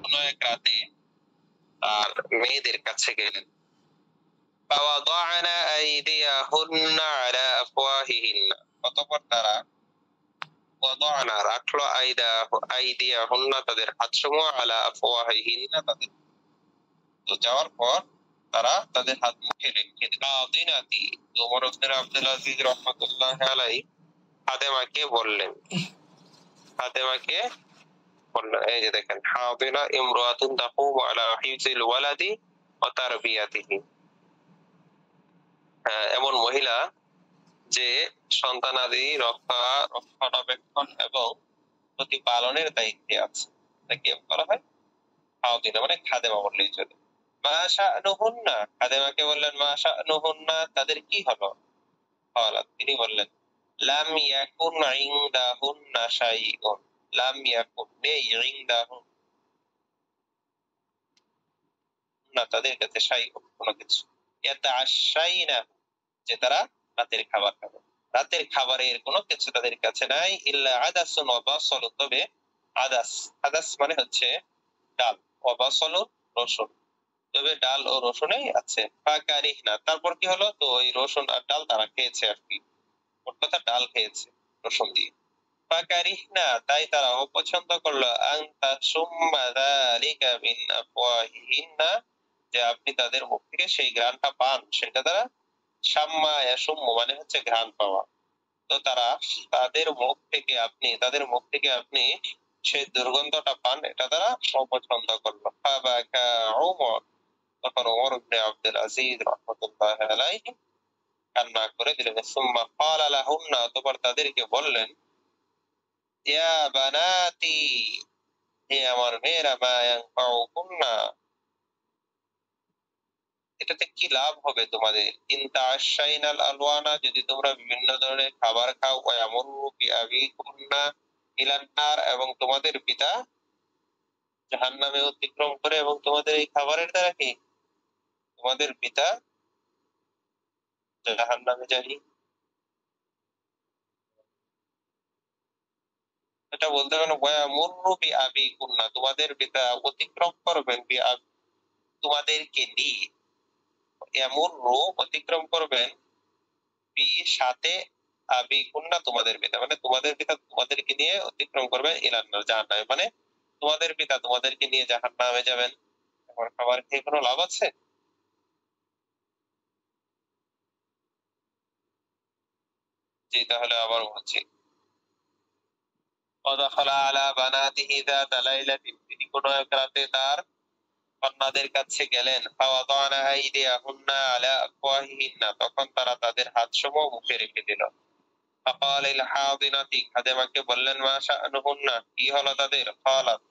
কোন এক রাতে তার মেয়েদের কাছে গেলেন। فوضعنا أيديهن على أفواههن অতঃপর তারা ওয়াদানা রাখলো আইদিয়াহুন্না তাদের হাতসমূহ আলা আফওয়াহিহিন্না তাদের তো যাওয়ার পর তারা তাদের হাত মুখে রেখে দিল। আদিনাতি ওমর ইবনে আব্দুল আজিজ রাহমাতুল্লাহি আলাইহি ফাতেমাকে বললেন, ফাতেমাকে বললেন, এই যে দেখেন, হাদিনা ইমরাতুন তাকুমু আলা হিফজিল ওয়ালাদি ওয়া তারবিয়াতিহি, এমন মহিলা যে সন্তানাদি রক্ষণাবেক্ষণ এবং প্রতিপালনের দায়িত্বে আছে, তাকে বলা হয় হাদিনা, মানে খাদেমা বললেই চলে। মা শানুহুন্না, খাদেমাকে বললেন মা শানুহুন্না, তাদের কি হলো? তিনি বললেন লাম ইয়াকুন ইনদাহুন্না শাইউন, লাম ইয়াকুন নেই, ইনদাহুন্না তাদের কাছে শাইউন কোনো কিছু, ইয়াতাআশাইনা যে তারা রাতের খাবার খাবে, রাতের খাবারের কোনো কিছু তাদের কাছে নাই, ইল্লা আদাসুন ওয়া বাসালু, তবে আদাস, আদাস মানে হচ্ছে ডাল, ওয়া বাসালু রসুন, তবে ডাল ও রসুনই আছে। ফাকারিহনা, তারপর কি হলো? তো ওই রসুন আর ডাল তারা খেয়েছে আর কি, ওর কথা ডাল খেয়েছে রসুন দিয়ে। ফাকারিহনা, তাই তারা অপছন্দ করলো, আনতা সুম্মা যালিকা মিন আফওয়াহিহিন্না, যে আপনি তাদের মুখ থেকে সেই ঘ্রাণটা পান, সেটা তারা শাম্মা ইয়াশুম্মু মানে হচ্ছে ঘ্রাণ পাওয়া, তো তারা তাদের মুখ থেকে আপনি সেই দুর্গন্ধটা পান, এটা তারা অপছন্দ করলো। ফাবাকা উমর, তখন ওমর ইবনে আব্দুল আজিজ রাহমাতুল্লাহি আলাইহি কান্না করে দিলেন। সুম্মা ক্বালা লাহুন্না, অতঃপর তাদেরকে বললেন, ইয়া বানাতি, হে আমার মেয়েরা, মা ইয়ানফাউকুন্না, এটাতে কি লাভ হবে তোমাদের, ইন তাআশাইনাল আলওয়ানা, যদি তোমরা বিভিন্ন ধরনের খাবার খাও, ওয়া ইয়ামুরু বিআবিকুন্না ইলান নার, এবং তোমাদের পিতা জাহান্নামে অতিক্রম করে, এবং তোমাদের এই খাবারের দ্বারা কি তোমাদের পিতা জাহান্নামে যায়। এটা বলতে পারেন ওয়া মুরু বিআবিকুন্না, তোমাদের পিতা অতিক্রম করবেন, তোমাদেরকে নিয়ে, ইয়ামুরু অতিক্রম করবেন, বি সাথে, আবিকুন্না তোমাদের পিতা, মানে তোমাদের পিতা তোমাদেরকে নিয়ে অতিক্রম করবেন, ইলান নার জাহান্নামে, মানে তোমাদের পিতা তোমাদেরকে নিয়ে জাহান্নামে যাবেন। এখন খাবার খেয়ে কোনো লাভ আছে? জি, তাহলে আবার বলছি, ওয়াদাখালা আলা বানাতিহি যাতা লাইলাতিন, তিনি কোনো এক রাতে তার কন্যাদের কাছে গেলেন। ফাওয়াদানা আইদিয়াহুন্না আলা আফওয়াহিহিন্না, তখন তারা তাদের হাতসমূহ মুখে রেখে দিল। ফাকাল লিল হাদিনাতি, খাদেমাকে বললেন, মা শানুহুন্না, কি হলো তাদের? ক্বালাত,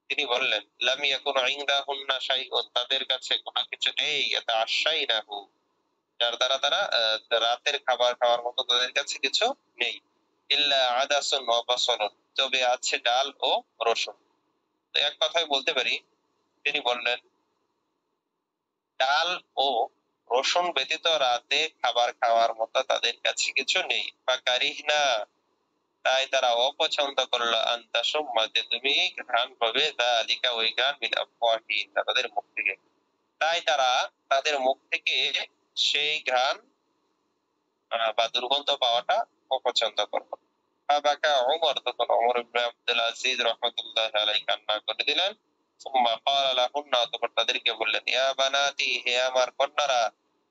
তিনি বললেন, লাম ইয়াকুন ইনদাহুন্না শাইউন, তাদের কাছে কোনো কিছু নেই, ইয়াতাআশাইনাহু, যার দ্বারা তারা রাতের খাবার খাওয়ার মতো তাদের কাছে কিছু নেই, ইল্লা আদাসুন ওয়া বাসালুন, তবে আছে ডাল ও রসুন। তো এক কথায় বলতে পারি, তিনি বললেন ডাল ও রসুন ব্যতীত রাতে খাবার খাওয়ার মতো তাদের কাছে কিছু নেই। ফাকারিহনা, তাই তারা অপছন্দ করলো, আনতা সুম্মা, যে তুমি ঘ্রাণ পাবে, যালিকা ওই ঘ্রাণ, মিন আফওয়াহিহিন্না তাদের মুখ থেকে, তাই তারা তাদের মুখ থেকে সেই ঘ্রাণ বা দুর্গন্ধ পাওয়াটা অপছন্দ করলো। ফাবাকা উমর, তখন ওমর ইবনে আব্দুল আজিজ রাহমাতুল্লাহি আলাইহি কান্না করে দিলেন। সুম্মা ক্বালা লাহুন্না, অতঃপর তাদেরকে বললেন, ইয়া বানাতি, হে আমার কন্যারা,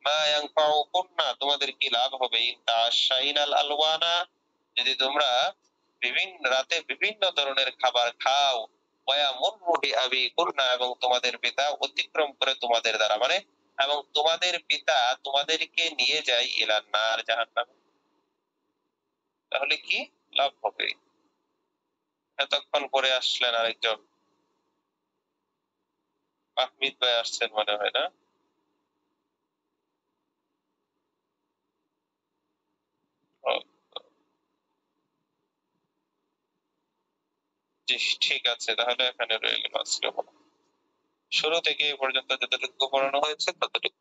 মা ইয়ানফাউকুন্না, তোমাদের কি লাভ হবে, ইন তাআশাইনাল আলওয়ানা, যদি তোমরা বিভিন্ন রাতে বিভিন্ন ধরনের খাবার খাও, ওয়া ইয়ামুরু বিআবিকুন্না, এবং তোমাদের পিতা অতিক্রম করে তোমাদের দ্বারা, মানে এবং তোমাদের পিতা তোমাদেরকে নিয়ে যায় ইলান নার জাহান্নামে, তাহলে কি লাভ হবে? এতক্ষণ পরে আসলেন আরেকজন, আহমিদ ভাই আসছেন মনে হয়, না? ও, জি, ঠিক আছে, তাহলে এখানে রয়ে গেল আজকে। শুরু থেকে এই পর্যন্ত যতটুকু পড়ানো হয়েছে ততটুকু